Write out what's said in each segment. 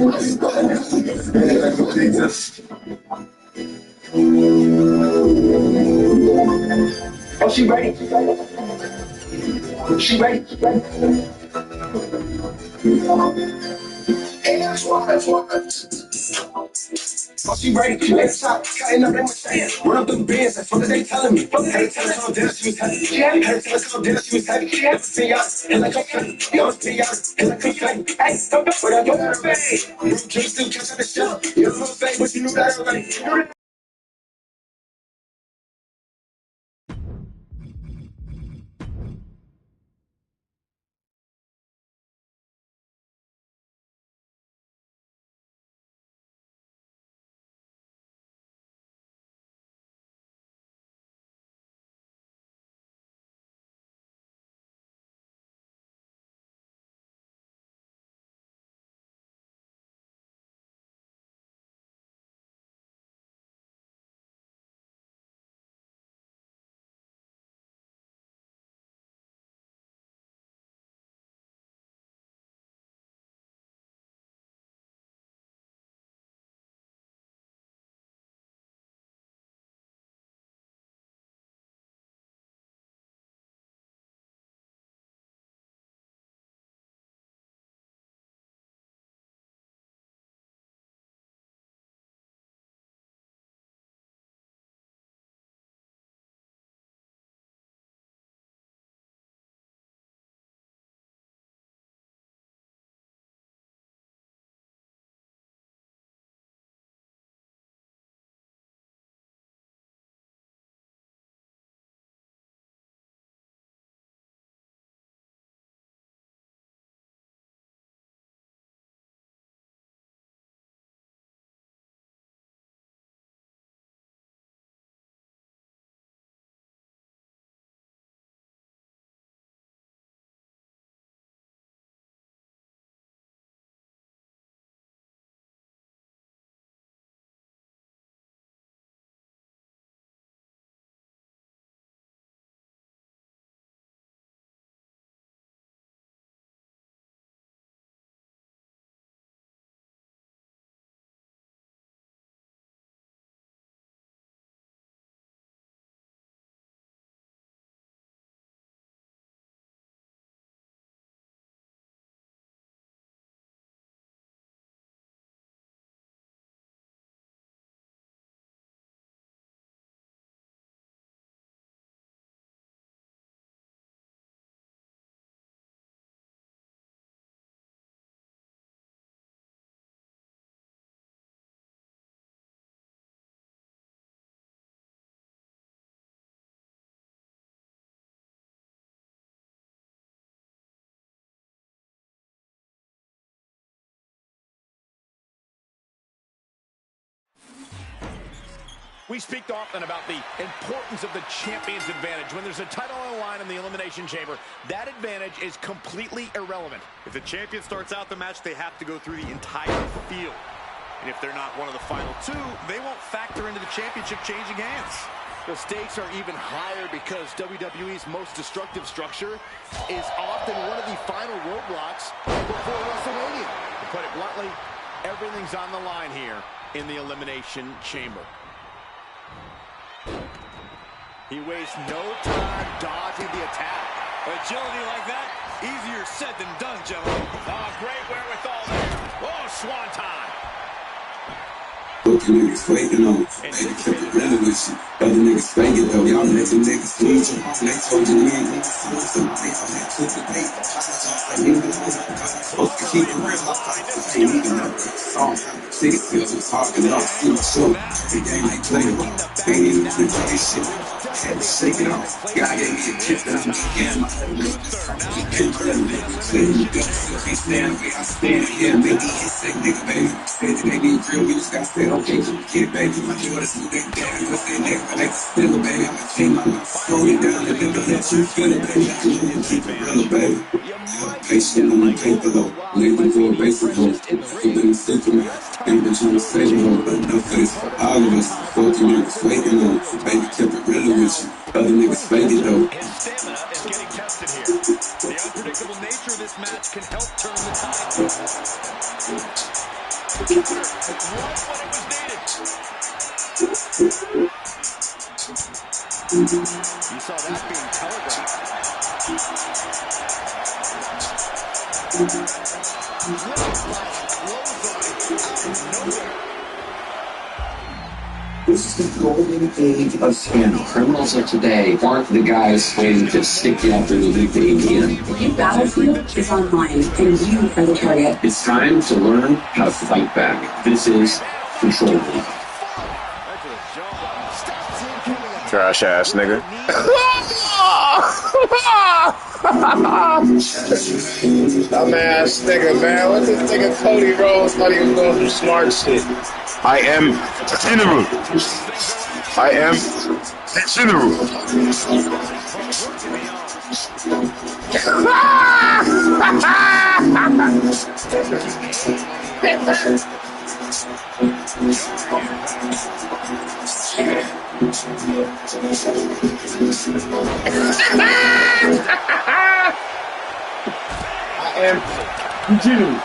Oh, she ready. She ready. Hey, that's why. Oh, she ready. She next shot. Cutting up in my stand. Run up them bands. That's what they telling me. Had to tell her calm down. She was heavy. Had to tell her calm down. She was heavy. Never see us. And like I'm funny. You always see us. And like I'm funny. Hey, don't go for that. Go to the bay. Just still catch on the show. You don't know what I'm saying, but you knew that already. We speak often about the importance of the champion's advantage. When there's a title on the line in the Elimination Chamber, that advantage is completely irrelevant. If the champion starts out the match, they have to go through the entire field. And if they're not one of the final two, they won't factor into the championship changing hands. The stakes are even higher because WWE's most destructive structure is often one of the final roadblocks before WrestleMania. To put it bluntly, everything's on the line here in the Elimination Chamber. He wastes no time dodging the attack. Agility like that, easier said than done, gentlemen. Oh, great wherewithal there. Oh, swanton. Fucking niggas waiting on me. Baby kept it real with you. Other niggas fake it though. Y'all let them niggas feed you. They told you we ain't niggas so some days on that twisted base. Supposed to keep it real. Ain't even know the song. Niggas feel so talking off. See my show. The game ain't playing. Ain't even playing for this shit. Had to shake it off. God gave me a kiss that I'm again. My can't stand the way I stand here. Make me a sick nigga, baby. Said that they need real. We just got said, okay, so get it, baby. My daughter's who they down. What's their name? I like to steal it, baby. I'm a king. I'm gonna slow it down and then let you feel it, baby. Keep it real, baby. Patient on my paper, though. Waiting for a basic hope. You've been sick of me. Ain't been trying to save me, but enough of this for all of us. Fucking niggas waiting on. Baby kept it real with you. Other niggas fake it, though. His stamina is getting tested here. The unpredictable nature of this match can help turn the tide. You saw that being telegraphed. This is the golden age of scandal. Criminals of today aren't the guys waiting to stick you up in the loop at ATM. The new battlefield is online, and you are the target. It's time to learn how to fight back. This is Control Room. Trash ass nigga. Dumbass nigga, man. What this nigga Cody Rhodes not even going through smart shit? I am general. I am general. I am general.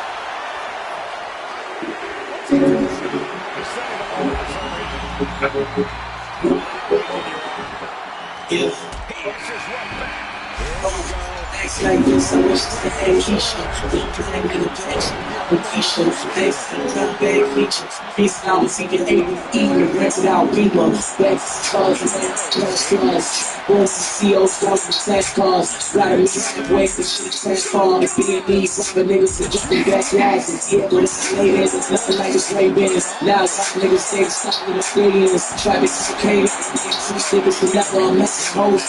Acts like this, I wish that I had Keisha. Black and protection, application, face and drop bag features. Peace out, seeking aid, eating, rented out, Rima. Backs, cars, and stars. Boys, CEOs, stars, and stash cars. Gotta meet ways to shoot stash cars. Being these rapper niggas to jump in back glasses. Yeah, but it's late, it's nothing like it's straight business. Now it's like niggas stay stuck with the stadiums. Traffic complicated, two niggas who never on message hoes.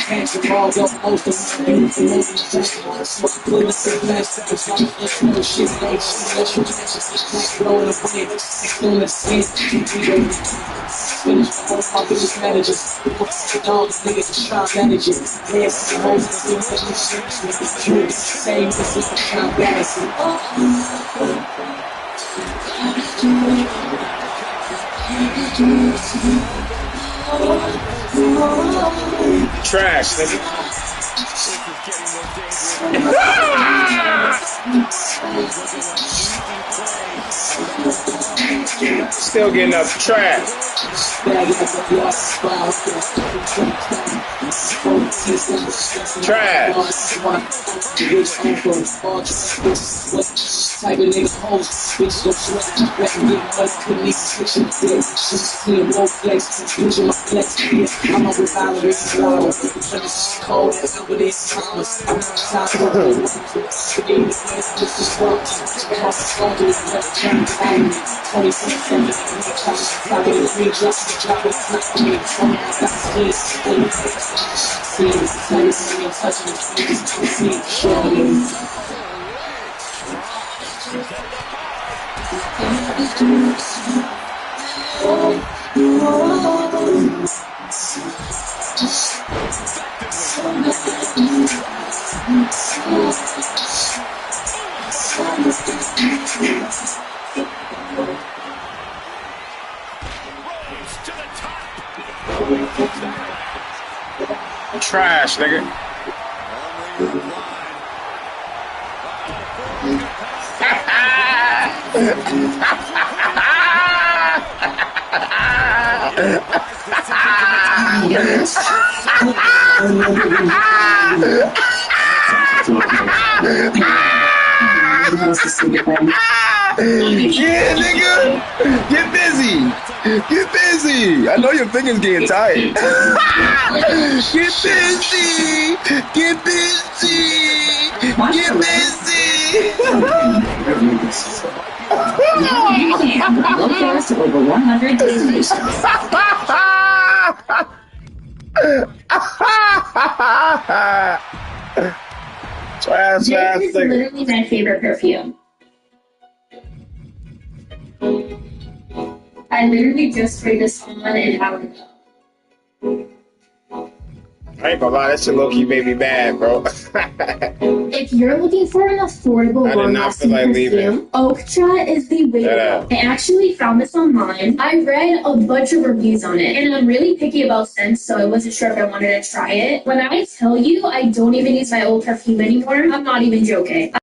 Hands of all, go most of my beautiful ladies. Smoke, put a sick match, shit, like shit, blowing the wind, on the skin, finish all my business managers, all the niggas just try to manage it, dance, hoes, and shit, same as if I'm trying to balance Trash, nigga. Still getting up trash. Trash. Type of nigga hoes, bitch, go sweat, back and get money, couldn't even switch in the day. She's seeing low flex, bitch in my flex, yeah, I'm a reviler, it's loud, the place is cold, over this Thomas, I'm outside of the room, just as well, across the phone, to his left, trying to find me, 27, top of the green, drop it, not me, I'm not this, see, I'm touching the see, showing Trash, nigga. Yeah, nigga, get busy. Get busy. I know your fingers getting tired. Get busy. Get busy. Get busy. over 100 days. Trash, This is literally my favorite perfume. I literally just sprayed this on an hour ago. I ain't gonna lie, that shit low-key made me bad, bro. If you're looking for an affordable, I did not long-lasting feel like perfume, leaving. Oktra is the way to go. I actually found this online. I read a bunch of reviews on it, and I'm really picky about scents, so I wasn't sure if I wanted to try it. When I tell you I don't even use my old perfume anymore, I'm not even joking.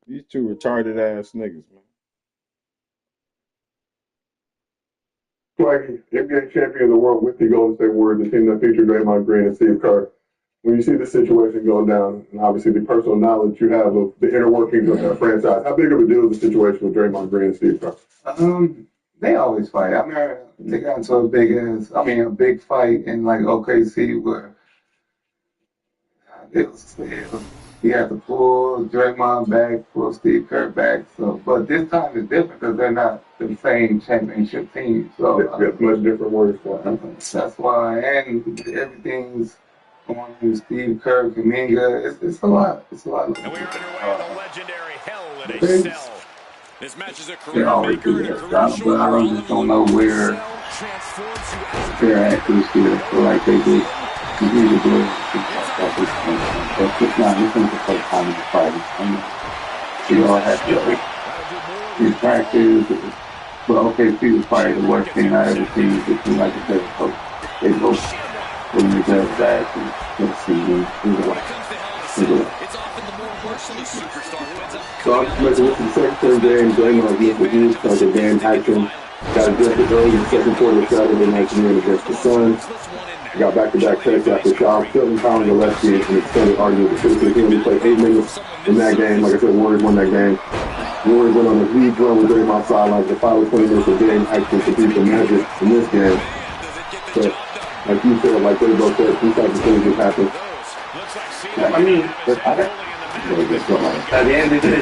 These two retarded ass niggas, man. Swaggy, NBA champion of the world with the Golden State Warriors, the team that featured Draymond Green and Steve Kerr. When you see the situation go down, and obviously the personal knowledge you have of the inner workings of that franchise, how big of a deal is the situation with Draymond Green and Steve Kerr? They always fight. I mean, they got into a big fight in like OKC where he had to pull Draymond back, pull Steve Kerr back. So, but this time is different because they're not the same championship team. So it's much different words for him. That's why, and everything's going with Steve Kerr, Kuminga. It's a lot. It's a lot. And we are underway in the legendary Hell in a Cell. This match is a career maker and a career but I just don't know where they're at this year. I feel like they did continue to do it. It's not, this isn't the first time he's fighting. I mean, you all have to his practice, but OKC was probably the worst thing I ever seen. It seemed like a better coach. They both when they got back and let's see, either way. So I'm familiar with the second game, Draymond against the Heat, because the game action got adjusted early in the second quarter of Saturday night game against the Suns. Got back-to-back tests after Charles Tilton found Gillespie and extended argument with City. He only played 8 minutes in that game. Like I said, Warriors won that game. Warriors went on a huge run with Draymond sideline. The final 20 minutes of the game actually to beat the Magic in this game. But like you said, like they both said, these types of things just happen. I mean, at the end of the day,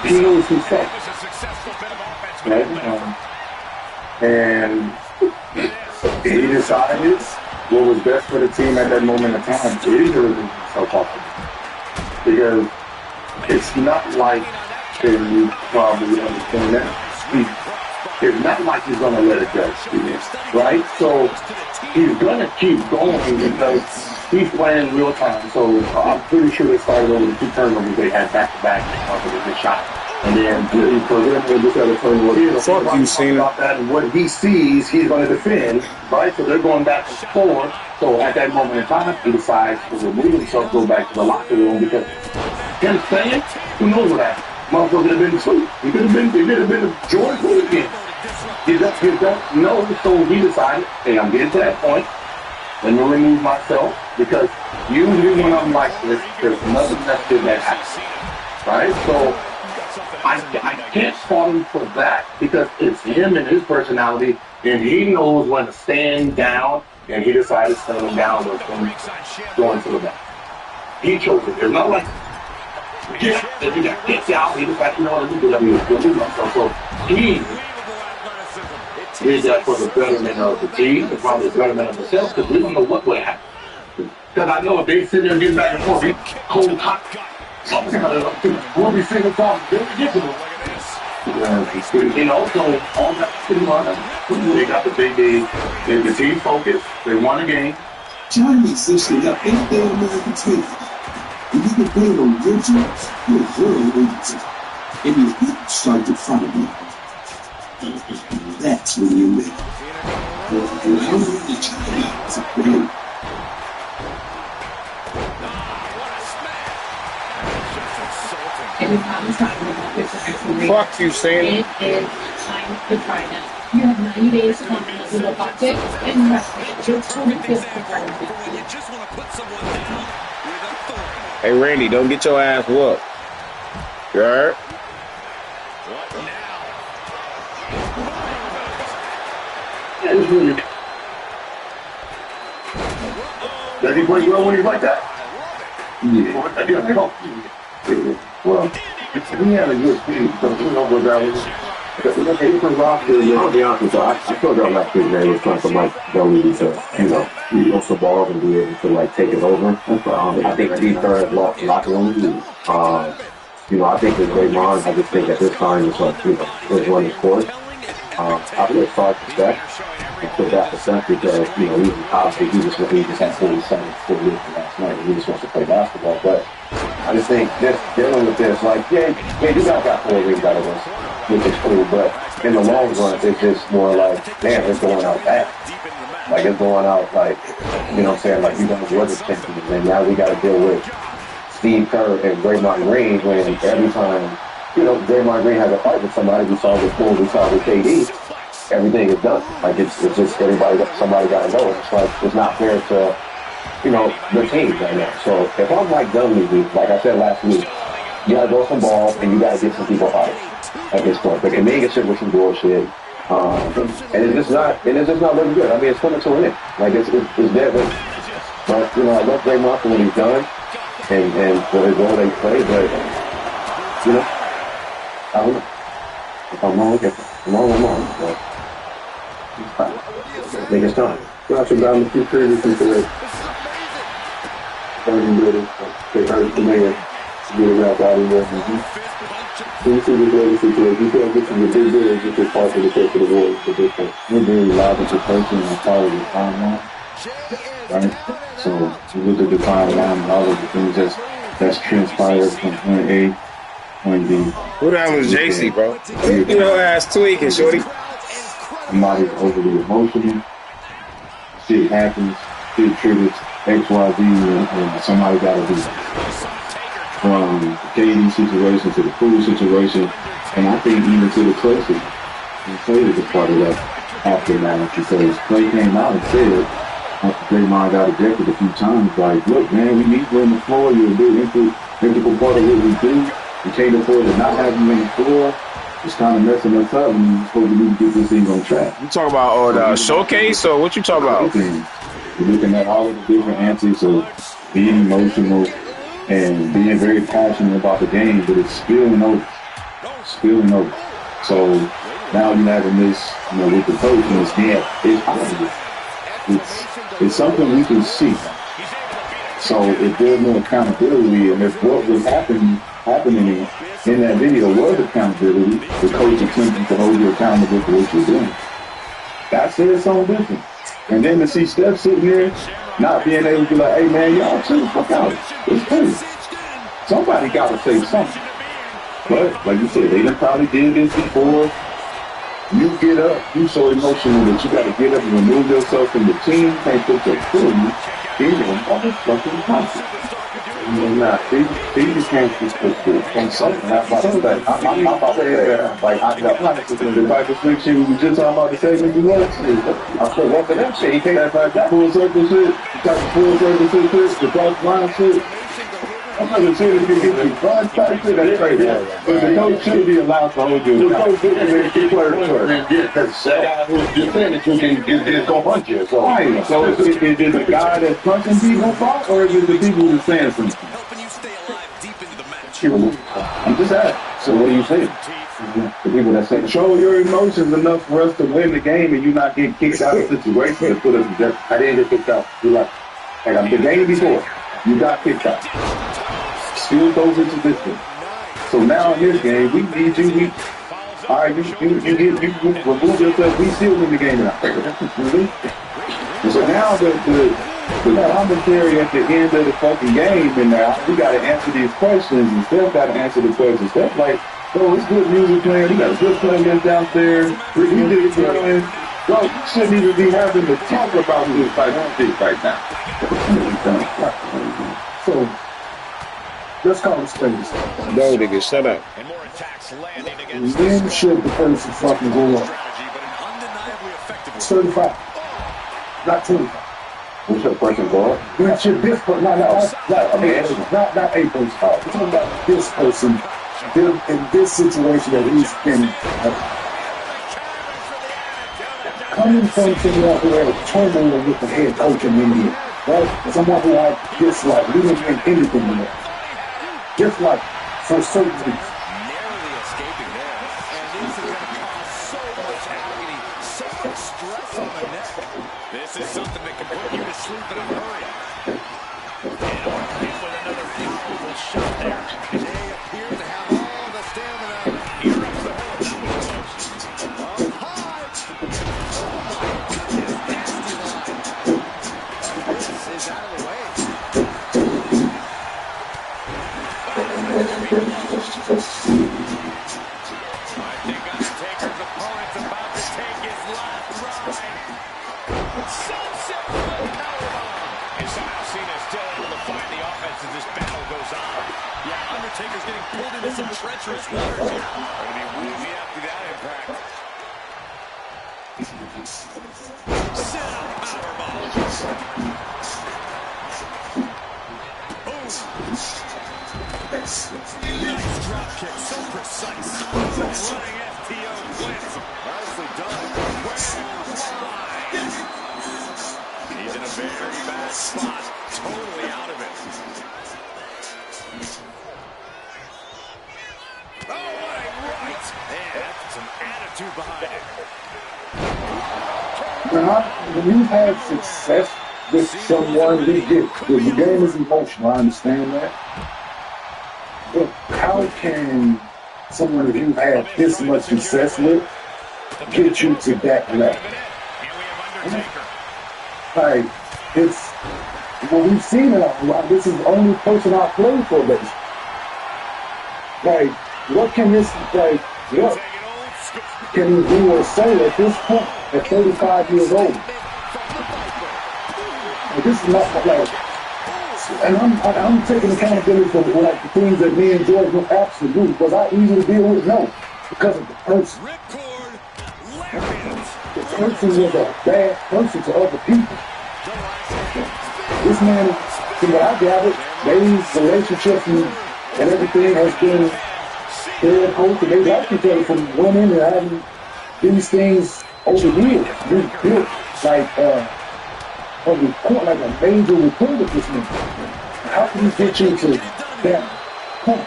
he knows himself. Right? And he decided what was best for the team at that moment in time. He really himself off. Because it's not like, and you probably understand that, it's not like he's going to let it go, right? So he's going to keep going because he's playing real time. So I'm pretty sure they started over the 2 turnovers they had back-to-back with his shot. And then fuck you, Cena. About that and what he sees, he's going to defend, right? So they're going back and forth. So at that moment in time, he decides to remove himself, go back to the locker room because him saying, who knows what happened? Motherfucker could have been asleep. He could have been a Jordan Poole again. He don't know. So he decided, hey, I'm getting to that point. Let me remove myself because usually when I'm like this, there's nothing that's good that happens, right? So I can't fault him for that because it's him and his personality, and he knows when to stand down, and he decided standing down was going to the back. He chose it. There's not like, if he got kicked out, he decided, you know what, let me do that. He was myself. So he did that for the betterment of the team, and probably the betterment of himself, because we don't know what would happen. Because I know if they sit there and get back and forth, cold, hot, we'll be singing songs. They'll get to them. You know, so all that pretty much, they got the big day, the team focused, they won the game. China essentially got anything American take. When you can play on original, you're very original. And you hit strike in front of you. That's when you win. And how many China is a great. Fuck you, Sam. It is time to try now. You have 90 days to come out with a bucket and rest. Your total physical performance. Hey, Randy, don't get your ass whooped. You heard? Yeah, it's really. Does he play well when he's like that? Yeah. Well, he had a good team, so we don't go down with it. I'll be honest with you, I feel that last week, man, was trying to like WWE to, be off the ball and be able to like take it over. I think Steve Kerr has lost locker room. I think with Draymond, I just think at this time it's like, he's run his course. I feel sorry for Steph. I feel bad for Steph because, he just had 47 last night and he just wants to play basketball. But I just think just dealing with this, like, you guys got 4 rings out of this, which is cool, but in the long run, it's just more like, damn, it's going out bad. Like, it's going out, like, you know what I'm saying, like, you don't know what it's taking, and now we got to deal with Steve Kerr and Draymond Green when every time, you know, Draymond Green has a fight with somebody, we saw with Bull, we saw with KD, everything is done. Like it's just somebody got to go. It's like it's not fair to, you know, the team right now. So if I'm Mike Dunleavy, like I said last week, you got to go some balls and you got to get some people out at this point. The Kaminga shit was some bullshit. And it's just not looking good. I mean, it's coming to an end. Like it's dead. But you know, I love Draymond for what he's done and for his role they play. But you know, I don't know. If I'm wrong, I'm wrong. But I think it's time. Gotcha, down the few previously today. They heard the mayor get it out of there. You see this other situation, you can't get to the big deal, get your part of the case of the war for this one. We're very logical person and follow the timeline, right? So you look at the timeline and all of the things that's transpired from point A, point B. Who the hell was JC, bro? You know, ass tweaking, shorty. Somebody's overly emotional. Shit happens. Shit triggers X, Y, Z, and somebody got to do it. From the KD situation to the pool situation, and I think even to the Clay situation. And Clay is a part of that aftermath because Clay came out and said, after Draymond got ejected a few times, like, look, man, we need you on the floor. You're a big integral part of what we do. We can't afford to not have you on the floor. It's kind of messing us up, and we're supposed to need to get this thing on track. You talking about the showcase, or what you talking about? We're looking at all of the different answers of being emotional and being very passionate about the game, but it's spilling over. So now you're having this, you know, with the coach, and it's obvious. It's something we can see. So if there's no accountability, and if what was happening in that video was accountability, the coach attempting to hold you accountable for what you're doing, that says something different. And then to see Steph sitting there, not being able to be like, hey man, y'all chill the fuck out. It's crazy. Somebody got to say something. But like you said, they done probably did this before. You get up, you so emotional that you got to get up and remove yourself from the team. Can't put your foot in your motherfucking pocket. Nah, they just can't just put foot in something. I'm about to say that. Like, I'm not the type of slick shit we were just talking about the segment you want. I put one for that shit. He can't have that full circle shit. The type of full circle shit, the cross line shit. I'm not going to say that you get you fun type shit. That's right there. But the coach should be allowed to hold you. The coach should be because that guy who's defending you is going to punch you. So, right. So is it the guy that's punching people fault, or is it the people who's saying something? I'm just asking. So what are you saying? The people that say, show your emotions enough for us to win the game and you not get kicked out of the situation to put us in jeopardy. I didn't get kicked out. You're like the game before, you got kicked out. Still goes into this game. So now in this game, we need you. All right, you remove yourself. We still win the game now. And so now the commentary at the end of the fucking game, and now we got to answer these questions, and Steph got to answer the questions. Steph like, oh, it's good music playing. We got a good playlist downstairs. We did it playing. Bro, you shouldn't even be having to talk about this type of shit right now. So, let's call it space. No, nigga, shut up. When should the person fucking go up? 35, not 25. When should a person go up? When should this person, not a person. We're talking about this person in this situation that he's been coming from someone who had turmoil with the head coach in India, right? Someone who had dislike. We didn't win anything with that. Dislike for certain reasons. Narrowly escaping there. And this is going to cause so much agony, so much stress on the neck. This is something that can put you to sleep in a hurry. And in with another powerful shot there. Jay appears to have all the stamina. Here comes the this is out of the way. still able to find the offense as this battle goes on. Yeah, Undertaker's getting pulled into some treacherous waters here. Going to be woozy after that impact. Set up powerbomb. Nice drop kick, so precise. Running FTO wins. Nicely done. He's in a very bad spot. Totally out of it. Oh, what a right. And that's some attitude behind it. When you've had success with someone, we get the game is emotional. I understand that. But how can someone that you've had this much success with get you to that level? Like, it's, well, we've seen it a lot. This is the only person I've played for, but like, what can this, like, what can he do or say at this point, at 35 years old? Like, this is not, like, and I'm taking accountability for like the things that me and George will absolutely, because I easily deal with no, because of the person. The person was a bad person to other people. This man, from what I gathered, these relationships and everything has been very close, and they like each other from women and having these things over the years. We built like a report, like a major report of this man. How can you get you to that point?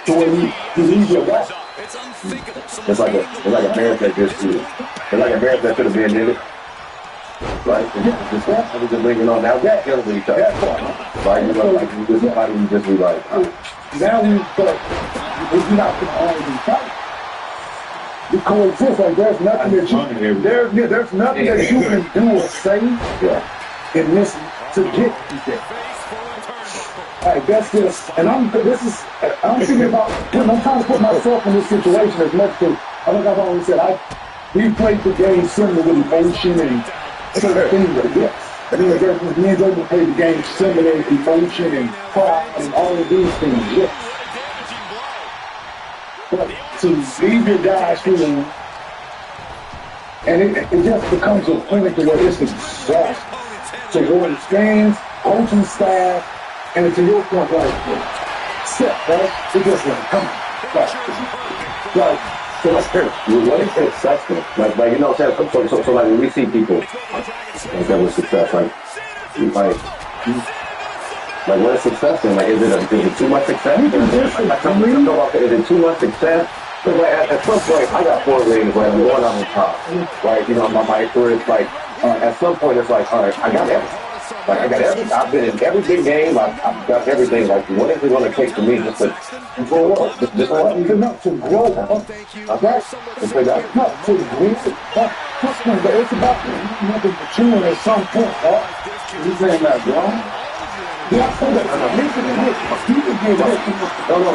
To where you leave your wife? It's like a marriage that just is. It's like a marriage that could have been in it. Right? Just bringing on now that kills each other. Right? You know, like you just how do you just be like, now we're not gonna always be fighting. We coexist, like there's nothing that you there's nothing that you can do or say in this to get there. Like that's just, and I'm thinking about, I'm trying to put myself in this situation as much as I think I've always said we played the game similar with emotion and certain things. Yes. Me and Jordan played the game similar with emotion and pride and all of these things. Yes. But to leave your guys feeling, and it just becomes a point to where it's exhausting. Towards fans, coaching staff, and to your point, like, step, right? It just like, come on. So let's hear it. what is successful? Like you know what I'm saying? So like when we see people like that with success, like what is success in? Like is it too much success? Is it too much success? Because like at some point I got 4 rings, like I'm going on the top. Right? You know, my career is like at some point it's like, all right, I got everything. Like I got everything. I've been in every big game. I've got everything. Like what is it going to take for me just to grow up? Just not to grow up. Okay? It's not to win. But it's about maturing at some point, right? This ain't not wrong. Yeah, so he can get it.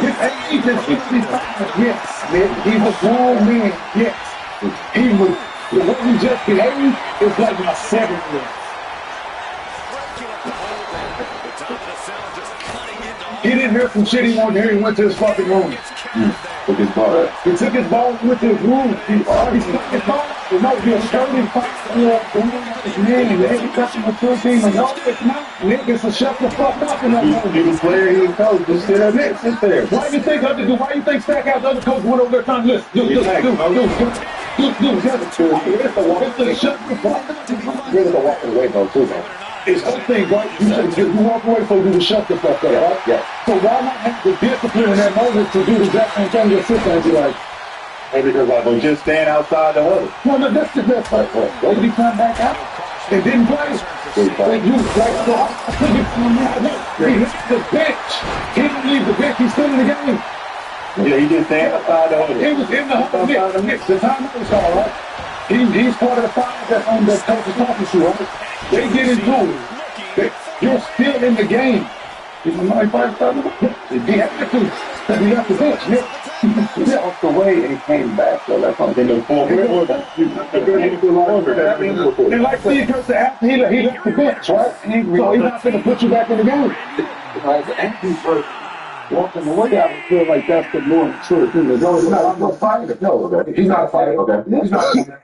His age is 65. Yes, man. He's a grown man. Yes. He was, what he just behaved is like my 7-year-old. He didn't hear some shit he wanted to hear. He went to his fucking room. Took his ball. He took his ball and went to his room. He took his ball. It might be a starting fight. Man, every customer still team and all this now. Niggas will shut the fuck up in that moment. He was player, he was coach. Just sit there, sit there. Why do you think Stackhouse, the other coach, went over there trying to listen? Dude, shut the fuck up. Really don't walk away though, too, though. It's one thing, right? You walk away so you can shut the fuck up, right? Yeah. So why not have the discipline in that moment to do the exact same thing? Just sit there and be like, maybe because like, well, just stand outside the huddle. No, that's the best part. Why did he come back out and didn't play? Like you, like, so I took it from him. He left the bench. He didn't leave the bench. He's still in the game. Yeah, he just stand outside the huddle. He was in the huddle. The time was all right. He's part of the five that's on that coach is talking to, right? They get into it. You're still in the game. He has to, because he left the bench, Nick. walked away and came back. So that's something to fall with. And like Steve Kerr said, after he left the bench, right? So he's not going to put you back in the game. Angry for walking away, I would feel like that's the more mature thing to do. He's not a fighter. No, he's not a fighter. Okay. He's not a fighter.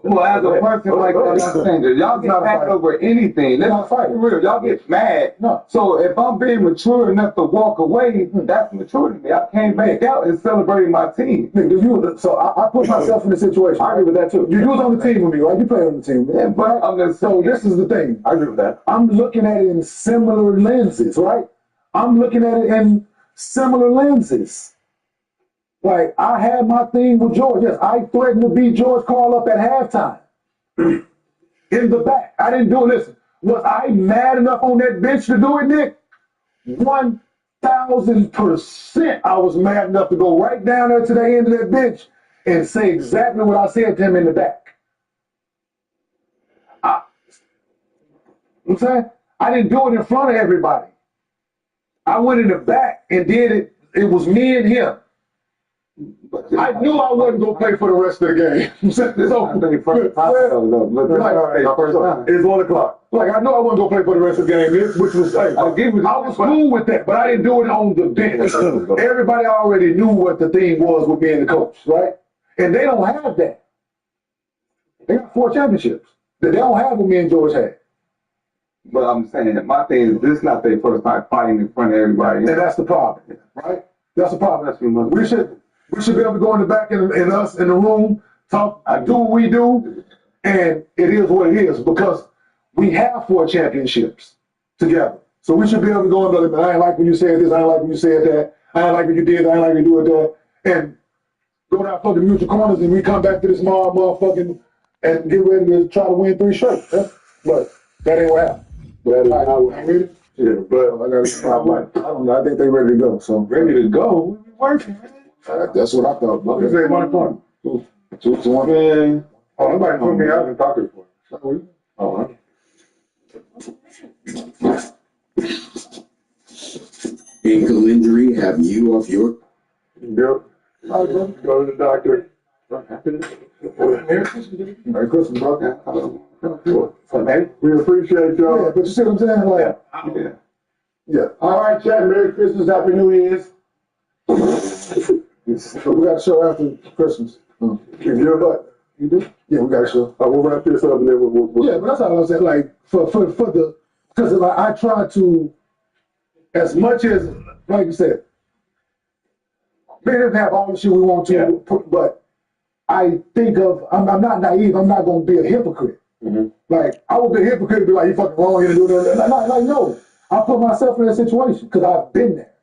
Well, as a person like that, I'm saying that y'all get mad over anything. Let's fight real. Y'all get mad. No. So if I'm being mature enough to walk away, that's maturity. I came back out and celebrated my team. So I put myself in the situation. I agree with that too. You was on the team with me, right? You played on the team. Yeah, but So this is the thing. I agree with that. I'm looking at it in similar lenses, right? I'm looking at it in similar lenses. Like, I had my thing with George. Yes, I threatened to beat George Karl up at halftime. In the back. I didn't do it. Listen, was I mad enough on that bench to do it, Nick? 1,000% I was mad enough to go right down there to the end of that bench and say exactly what I said to him in the back. I'm saying? I didn't do it in front of everybody. I went in the back and did it. It was me and him. I knew I wasn't going to play for the rest of the game. So, it's 1 o'clock. Like, I knew I wasn't going to play for the rest of the game, which was, I was cool with that, but I didn't do it on the bench. Everybody already knew what the thing was with me and the coach, right? And they don't have that. They got 4 championships that they don't have what me and George had. But I'm saying that my thing is this is not their first time fighting in front of everybody. And that's the problem, right? That's the problem. We should be able to go in the back and us in the room, talk, do what we do, and it is what it is because we have 4 championships together. So we should be able to go and I ain't like when you said this, I ain't like when you said that, I ain't like when you did, I ain't like when you do it that, and go down fucking mutual corners and we come back to this motherfucking and get ready to try to win 3 straight. But that ain't what happened. But I'm ready. Yeah, but I got to stop. I don't know. I think they ready to go. So Ready to go? We working, man. that's what I thought. You say 1 o'clock. 2 to 1. Man. Oh, nobody put me out and talking for it. Oh, Ankle injury have you off your... Yep. Go to the doctor. Merry Christmas, bro. We appreciate y'all. Yeah, but you see what I'm saying? Like, yeah. All right, chat. Merry Christmas. Happy New Year's. We got a show after Christmas. You do? Yeah, we got a show. We'll wrap this up and then we'll yeah, but that's all I was saying. Like, because I try to, as much as, like you said, we didn't have all the shit we want to, but I think I'm not naive. I'm not going to be a hypocrite. Mm-hmm. Like, I would be a hypocrite and be like, you fucking wrong, you do that. Like, no. I put myself in that situation because I've been there.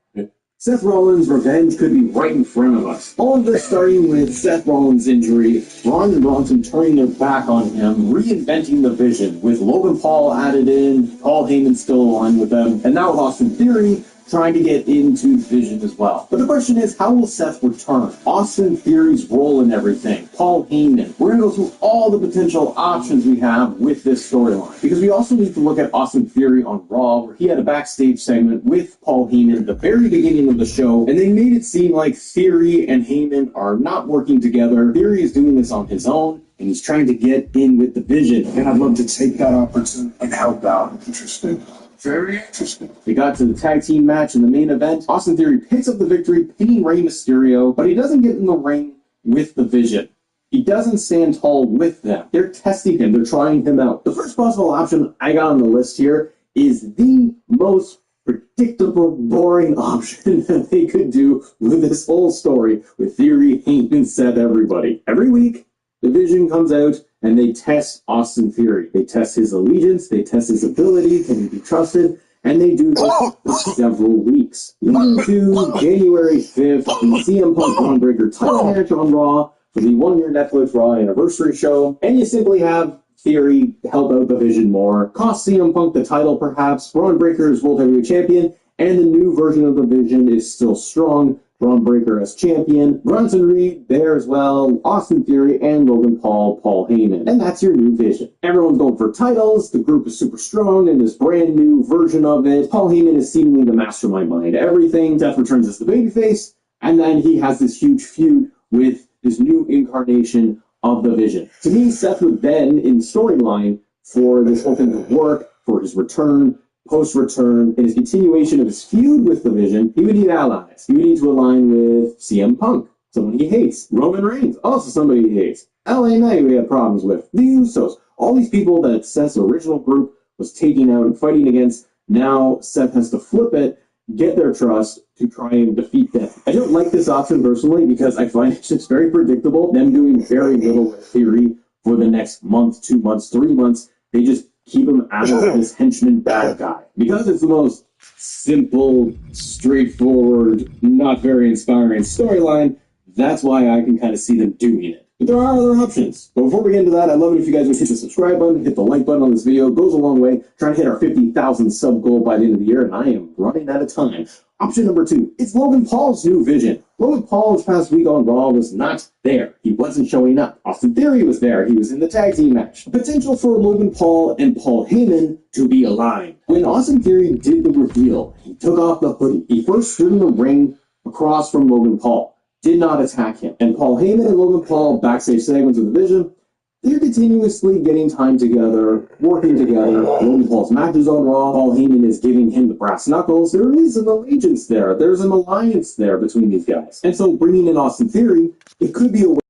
Seth Rollins' revenge could be right in front of us. All of this starting with Seth Rollins' injury, Braun and Bronson turning their back on him, reinventing the Vision, with Logan Paul added in, Paul Heyman still aligned with them, and now with Austin Theory trying to get into the Vision as well. But the question is, how will Seth return? Austin Theory's role in everything, Paul Heyman. We're going to go through all the potential options we have with this storyline, because we also need to look at Austin Theory on Raw, where he had a backstage segment with Paul Heyman at the very beginning of the show, and they made it seem like Theory and Heyman are not working together. Theory is doing this on his own, and he's trying to get in with the Vision. And I'd love to take that opportunity and help out. Interesting. Very interesting. They got to the tag team match in the main event. Austin Theory picks up the victory, pinning Rey Mysterio, but he doesn't get in the ring with the Vision. He doesn't stand tall with them. They're testing him. They're trying him out. The first possible option I got on the list here is the most predictable, boring option that they could do with this whole story with Theory, Heyman, Seth, everybody. Every week, the Vision comes out and they test Austin Theory. They test his allegiance, they test his ability, can he be trusted, and they do this for several weeks. Leading to January 5th, the CM Punk Braun Breaker title match on Raw for the 1-year Netflix Raw anniversary show, and you simply have Theory help out the Vision more, cost CM Punk the title perhaps, Braun Breaker is World Heavyweight Champion, and the new version of the Vision is still strong, Braun Breaker as champion, Bronson Reed there as well, Austin Theory, and Logan Paul, Paul Heyman. And that's your new Vision. Everyone's going for titles, the group is super strong in this brand new version of it. Paul Heyman is seemingly the mastermind behind everything. Seth returns as the babyface, And then he has this huge feud with this new incarnation of the Vision. To me, Seth would then, in storyline, for this whole thing to work, for his return, post-return, and his continuation of his feud with the Vision, he would need allies. He would need to align with CM Punk, someone he hates. Roman Reigns, also somebody he hates. LA Knight, who he had problems with. The Usos. All these people that Seth's original group was taking out and fighting against, now Seth has to flip it, get their trust to try and defeat them. I don't like this option personally because I find it's just very predictable. Them doing very little with Theory for the next month, 2 months, 3 months. They just keep him as this henchman bad guy. Because it's the most simple, straightforward, not very inspiring storyline, that's why I can kind of see them doing it. But there are other options. But before we get into that, I'd love it if you guys would hit the subscribe button, hit the like button on this video. It goes a long way. Trying to hit our 50,000 sub goal by the end of the year, and I am running out of time. Option number 2, it's Logan Paul's new Vision. Logan Paul this past week on Raw was not there. He wasn't showing up. Austin Theory was there. He was in the tag team match. Potential for Logan Paul and Paul Heyman to be aligned. When Austin Theory did the reveal, he took off the hoodie. He first stood in the ring across from Logan Paul. Did not attack him. And Paul Heyman and Logan Paul, backstage segments of the Vision, they're continuously getting time together, working together. Logan Paul's matches on Raw. Paul Heyman is giving him the brass knuckles. There is an allegiance there. There's an alliance there between these guys. And so bringing in Austin Theory, it could be a way.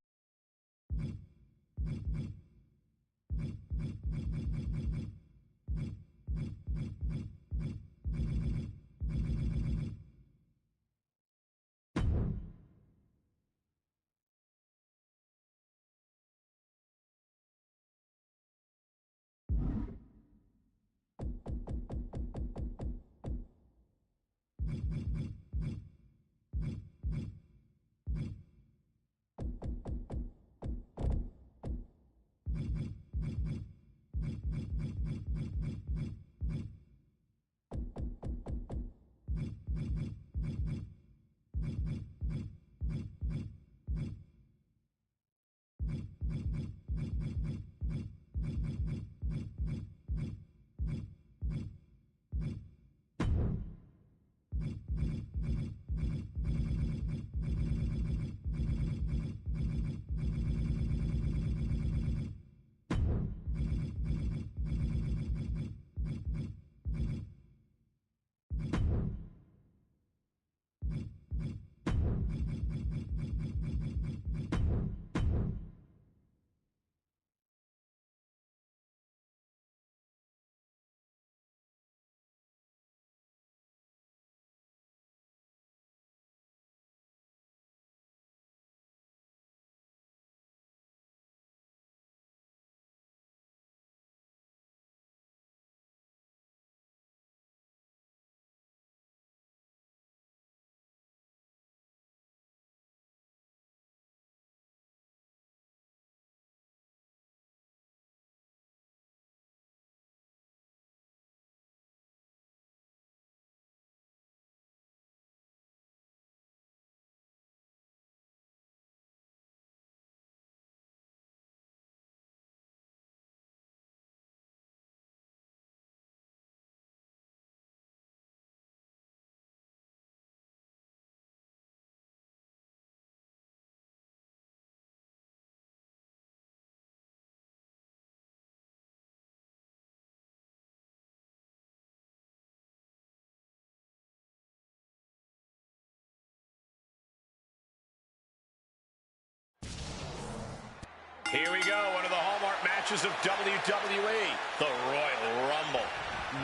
Here we go, one of the hallmark matches of WWE, the Royal Rumble.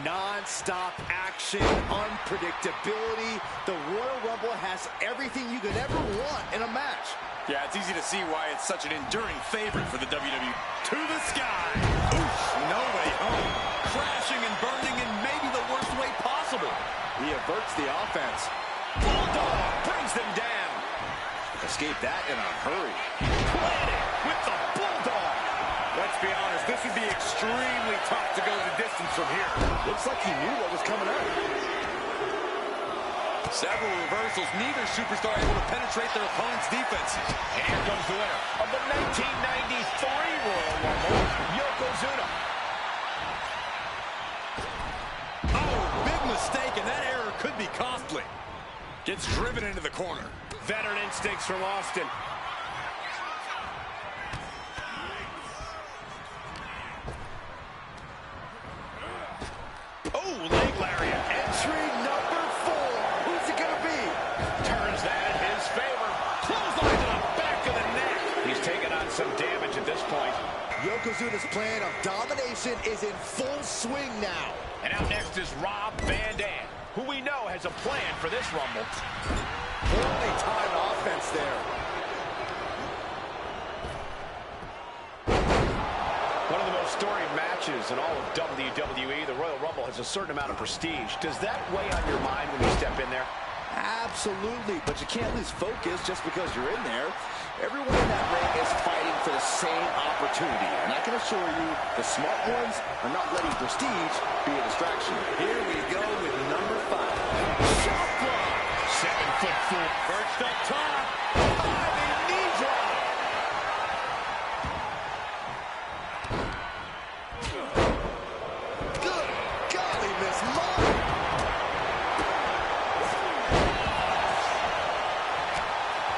Non-stop action, unpredictability. The Royal Rumble has everything you could ever want in a match. Yeah, it's easy to see why it's such an enduring favorite for the WWE. To the sky. Oof, no way home. Crashing and burning in maybe the worst way possible. He averts the offense. Bulldog brings them down. Escape that in a hurry. Planted with the Bulldog. Let's be honest, this would be extremely tough to go the distance from here. Looks like he knew what was coming up. Several reversals, neither superstar able to penetrate their opponent's defenses. And here comes the winner of the 1993 Royal Rumble, Yokozuna. Oh, big mistake, and that error could be costly. Gets driven into the corner. Veteran instincts from Austin. Oh, leg lariat. Entry number 4. Who's it going to be? Turns that in his favor. Clothesline to the back of the neck. He's taking on some damage at this point. Yokozuna's plan of domination is in full swing now. And out next is Rob Van Dam, who we know has a plan for this Rumble. Poorly timed offense there. One of the most storied matches in all of WWE, the Royal Rumble, has a certain amount of prestige. Does that weigh on your mind when you step in there? Absolutely, but you can't lose focus just because you're in there. Everyone in that ring is fighting for the same opportunity, and I can assure you, the smart ones are not letting prestige be a distraction. Here we go with number 5. Shot block. 7'4", perched up top. Diving knee drop. Good golly, Miss Mom.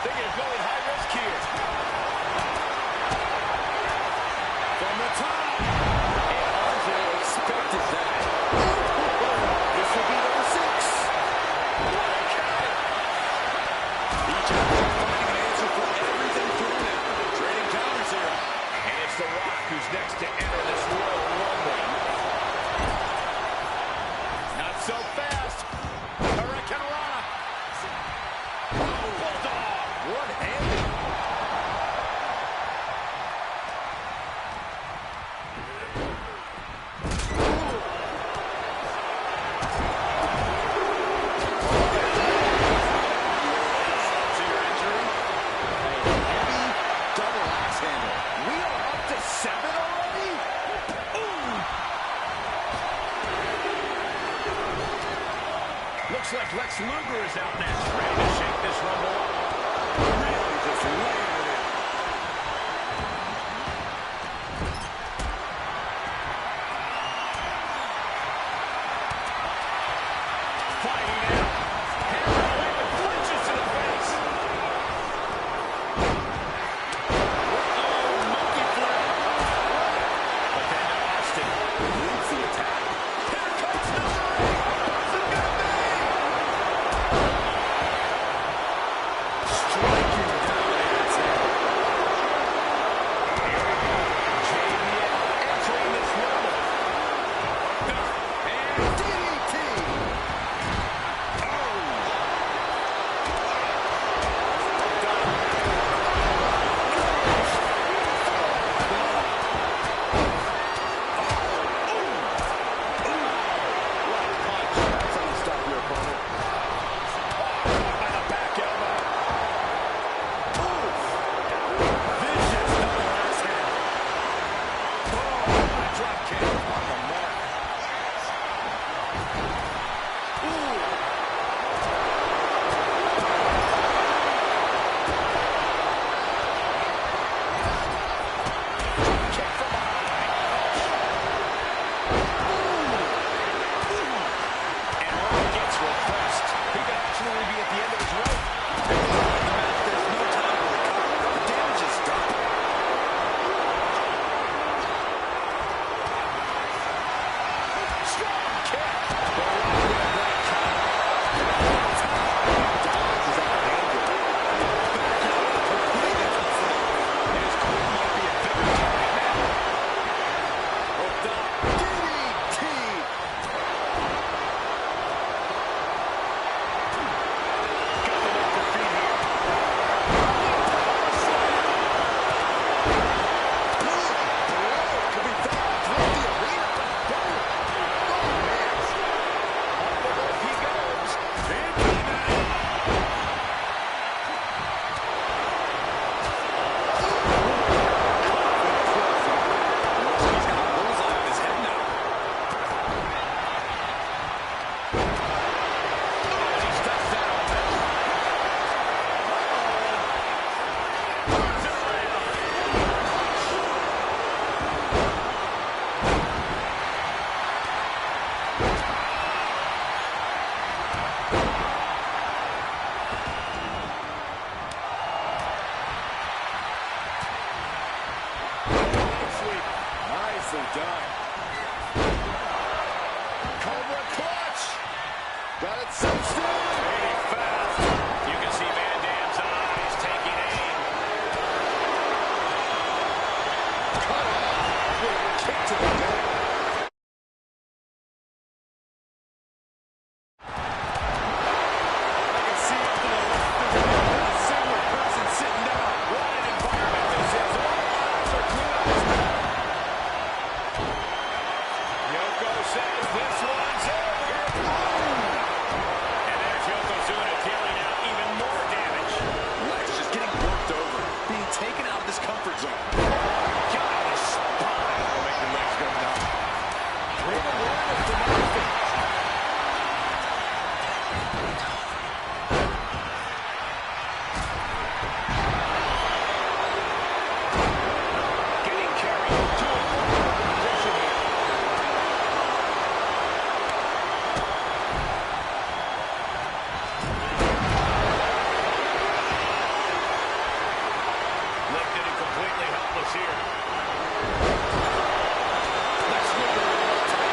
Thinking of going high risk here. From the top. And Andre expected that. This will be number 6. What a count. Each other finding an answer for everything thrown at them. Trading counters here. And it's The Rock who's next to enter this Royal Rumble. Not so fast. Hurricane Rana. Bulldog. One-handed. To your injury. Heavy double axe handle. We are up to 7 already? Ooh. Looks like Lex Luger is out next. Ready to shake this Rumble up. Really just laying it in. Fighting out. Hammer away with punches to the face. Oh, monkey flip. But then Austin leads the attack. Here comes number 8. What's it gonna be? Striking down at his head. Got it cinched in. Pretty fast. You can see Van Dam's eyes taking aim. Cut off with a kick to the gut. I can see up to the left. There's a single person sitting down. What an environment this is. All eyes are glued on this man. Yoko says this one's over. And there's Yokozuna dealing out even more damage. Lex just getting worked over, being taken out of this comfort zone. God, his spine will make the legs go numb. Great awareness from Austin. Getting carried to a position here. Lifted and completely helpless here. Lex Luger with a little tight.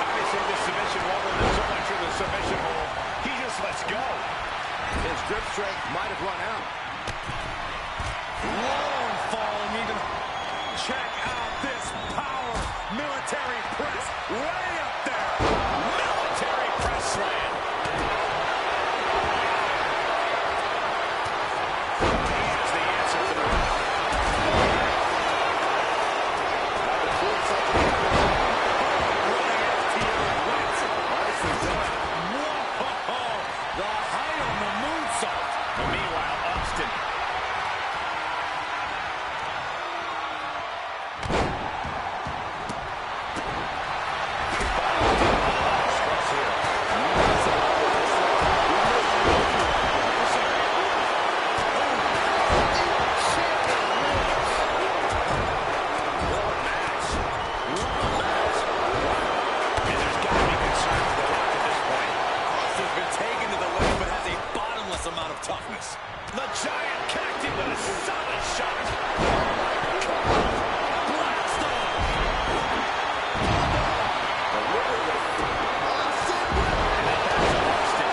Obviously, this submission won't hold him so much in the submission hold. He just lets go. His grip strength might have run out. Long falling even. Check out this power. Military press way up there. Military press slam. Here's the answer to the run. Nicely done. Whoa! The height on the moonsault. Meanwhile, Austin. Stress here. And there's got to be concern for the Rock at this point. Austin's been taken to the leg, but has a bottomless amount of toughness. The giant connected with a solid shot. Blast on. And then back to Austin.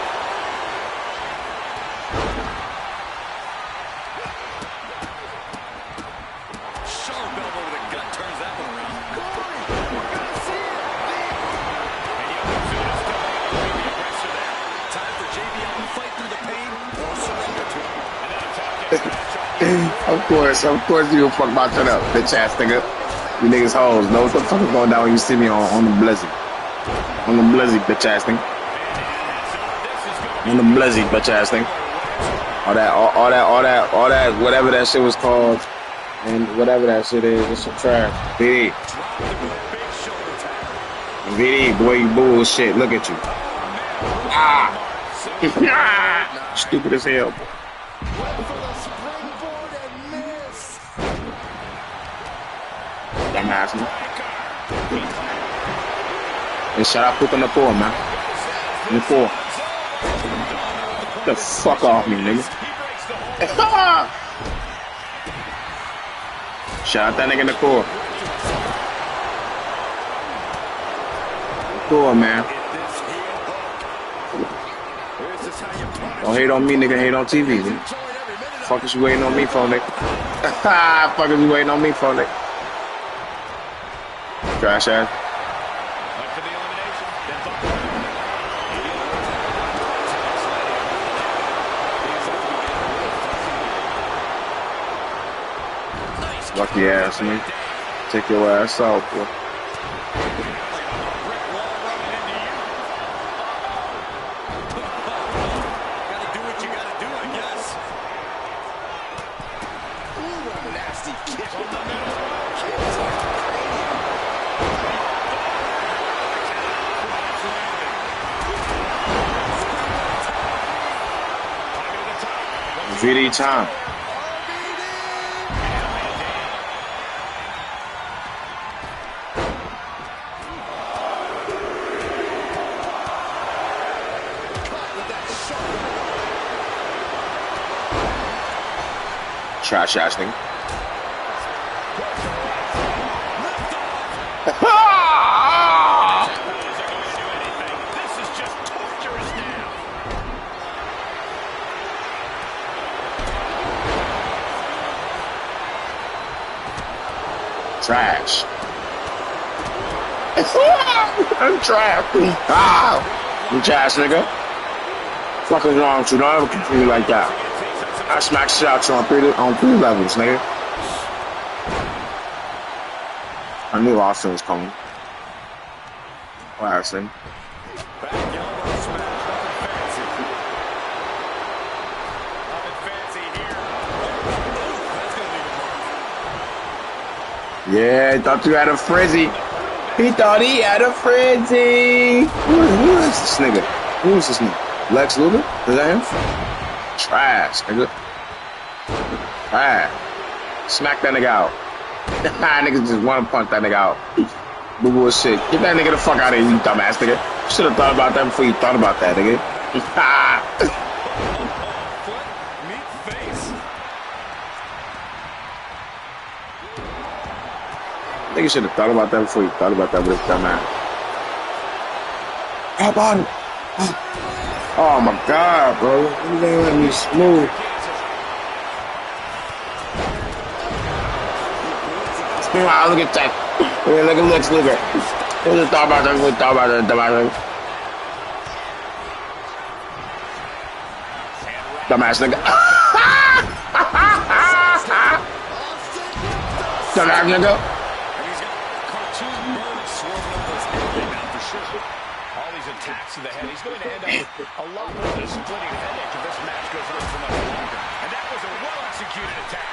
Sharp elbow to the gut turns that one around. And Yokozuna's still able to be the aggressor there. Time for JBL to fight through the pain or surrender to it. And that attack gets matched on. Of course you fuck about shut up, bitch ass nigga. You niggas hoes know what the fuck is going down when you see me on the blizzy. On the blizzy, bitch ass thing. On the blizzy, bitch ass thing. All that, whatever that shit was called. And whatever that shit is, it's some trash. VD. VD, boy, you bullshit. Look at you. Ah! Stupid as hell. Dumbass, man. And shout out Poop on the floor, man. On the floor. Get the fuck off me, nigga. Shout out that nigga in the core. Core, man. Don't hate on me, nigga. Hate on TV, nigga. Fuck is you waiting on me for, nigga? Fuck is you waiting on me for, nigga? Trash ass. Lucky ass, man. Take your ass out, boy. Gotta do what you gotta do, I guess. Ooh, what a nasty kick from the middle. VD time. Trash ass thing. trash. I'm trash. Ah, you trash, nigga. Fuck is wrong with you? Don't ever continue like that. I smack shit out you on three levels, nigga. I knew Austin was coming. What I said. Yeah, he thought you had a frizzy. He thought he had a frizzy. Who is this nigga? Who is this nigga? Lex Luger? Is that him? Trash, nigga. Trash. Smack that nigga out. Niggas just want to punch that nigga out. Boo boo shit. Get that nigga the fuck out of here, you dumbass nigga. You should have thought about that before you thought about that, nigga. Nigga should have thought about that before you thought about that with his dumb ass. How about it? Oh my god, bro. You ain't letting me smooth. Wow, look at that. Look at Lex Luger. Who just thought about that? Who thought about that? Dumbass nigga. Dumbass nigga. All these attacks to the head. He's going to end up with a lot more than a splitting headache if this match goes on for much longer. And that was a well-executed attack.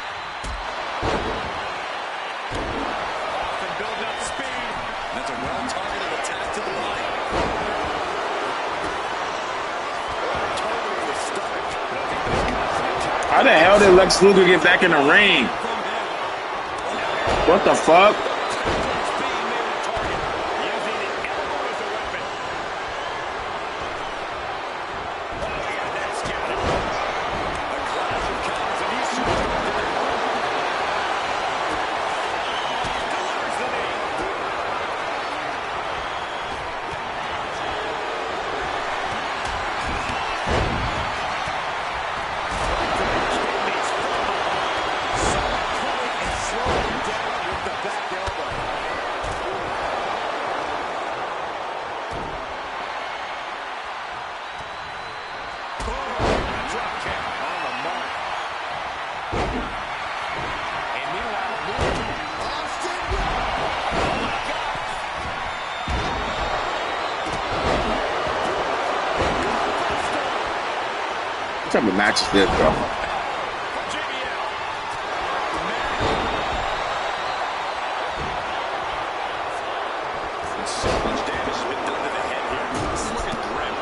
Often building up speed. That's a well-targeted attack to the body. Totally with stomach. How the hell did Lex Luger get back in the ring? What the fuck? What type of match is this, bro? So much damage has been done to the head here. This is looking grim.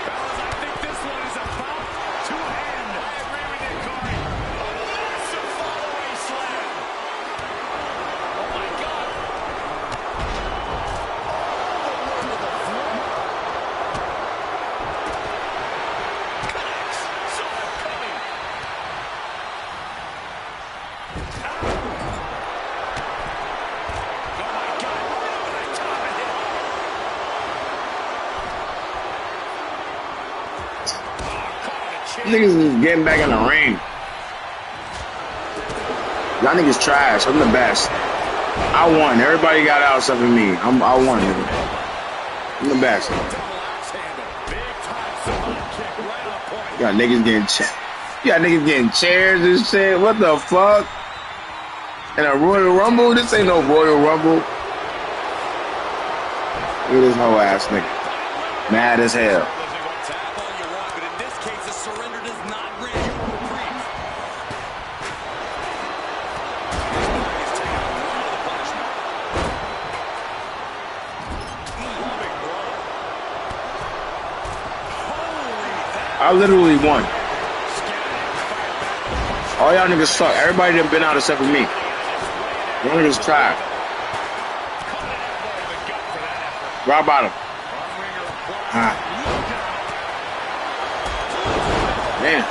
Fellas, I think this one is about to end. I agree with you, Corey. A massive fall-away slam. Oh, my God. Connects. Saw it coming. Niggas is getting back in the ring. Y'all niggas trash. I'm the best. I won. Everybody got out except for me. I won, nigga. I'm the best. You got niggas getting chairs and shit. What the fuck? And a Royal Rumble? This ain't no Royal Rumble. Look at this whole ass nigga. Mad as hell. I literally won. All y'all niggas suck. Everybody done been out except for me. Y'all niggas try. Rock bottom. Man.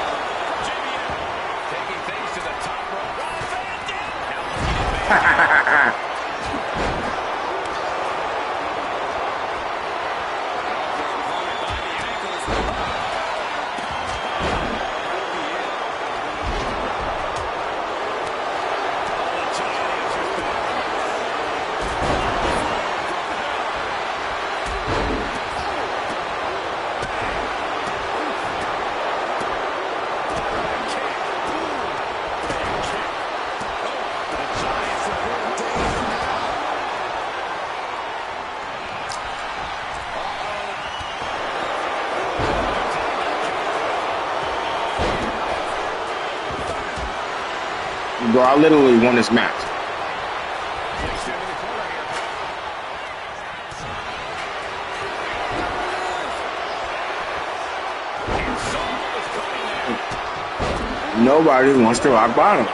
bro. I literally won this match. Nobody wants to rock bottom.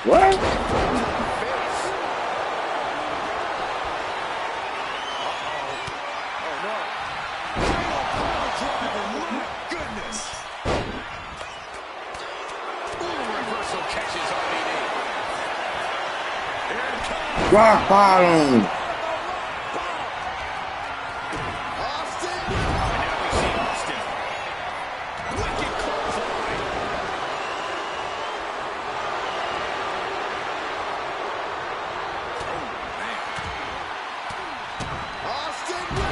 What? Rock bottom.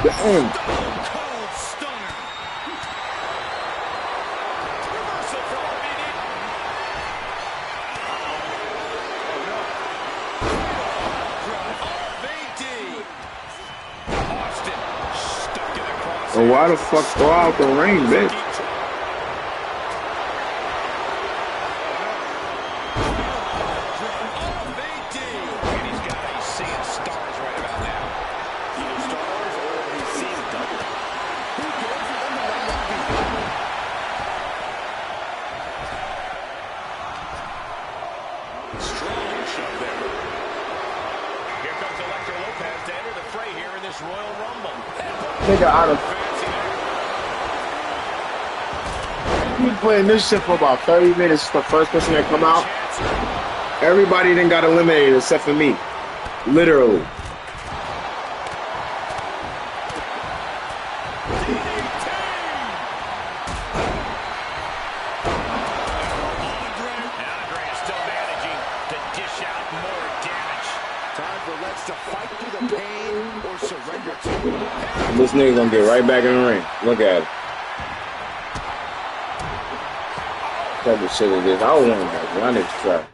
Damn. Oh, why the fuck throw out the ring, bitch? Nigga out of we playing this shit for about 30 minutes. The first person that come out, everybody then got eliminated except for me. Literally. This nigga gonna get right back in the ring. Look at it. What type of shit is this? I don't want that. Y'all niggas try.